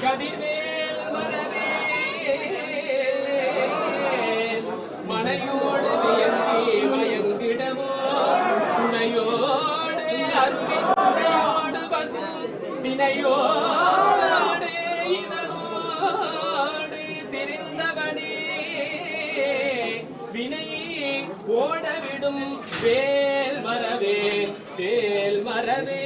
கதிவேல் மரவே மனையோடு மயங்கிடவோ துணையோடு அருவியோடு பசு தினையோடு இதனோடு திரிந்தவனே வினை ஓடவிடும் வேல் மரவே வேல் மரவே.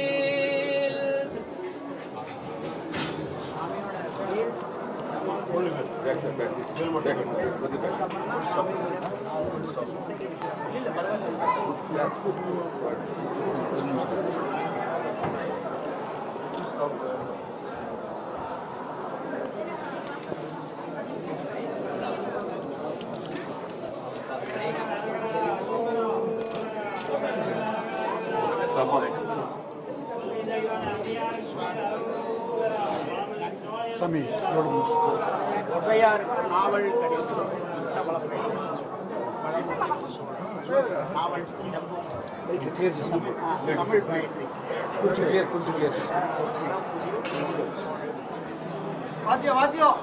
சாமி ஒற்றையார் நாவல் நாவல் தமிழ் பயிற்சி வாத்தியம் வாத்தியம்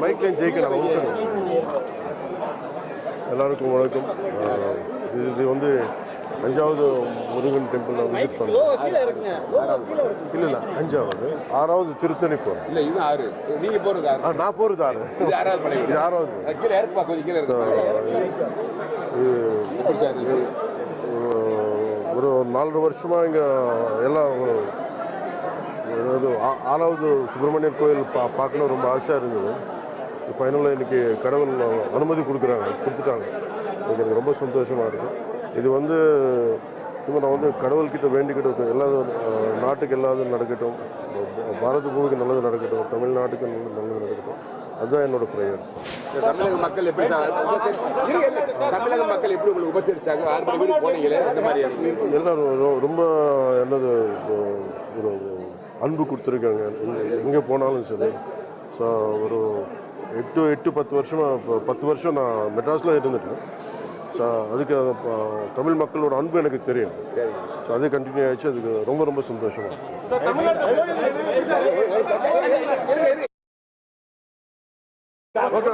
மைக்லையும் ஜெயிக்க நான் உச்சம். எல்லாருக்கும் வணக்கம். இது வந்து 5வது முருகன் டெம்பிள் நான் விசிட் பண்ணேன். இல்லை 5வது 6வது திருத்தணி போகிறேன். இல்லை இது 6 நீங்கள் போகிறது 6. நான் போகிறது 6. இது 6வது படை. இது 6வது. கீழே இறக்குப்பா கொஞ்சம் கீழே ஒரு 4 வருஷமாக இங்கே எல்லாம் அதாவது 6வது சுப்பிரமணியர் கோயில் பார்க்கணும் ரொம்ப ஆசையாக இருந்தது. ஃபைனலாக இன்றைக்கி கடவுள் அனுமதி கொடுத்துட்டாங்க. எனக்கு ரொம்ப சந்தோஷமாக இருக்குது. இது வந்து சும்மா நான் வந்து கடவுள்கிட்ட வேண்டிக்கிட்டு எல்லா நாட்டுக்கு எல்லாதும் நடக்கட்டும், பாரத பூமிக்கு நல்லது நடக்கட்டும், தமிழ்நாட்டுக்கு நல்லது நடக்கட்டும். அதுதான் என்னோட ப்ரேயர்ஸ். தமிழக மக்கள் எப்படி தமிழக மக்கள் எப்படி உங்களுக்கு உபசரிச்சாங்க? 6 மணி வீடு போனீங்களே இந்த மாதிரி எல்லாம் ரொம்ப என்னது ஒரு அன்பு கொடுத்துருக்காங்க எங்கே போனாலும் சரி. ஸோ ஒரு 8-10 வருஷமாக 10 வருஷம் நான் மெட்ராஸில் இருந்துட்டேன். ஸோ அதுக்கு தமிழ் மக்களோட அன்பு எனக்கு தெரியும். ஸோ அது கண்டினியூ ஆகிடுச்சு. அதுக்கு ரொம்ப ரொம்ப சந்தோஷமாக. ஓகே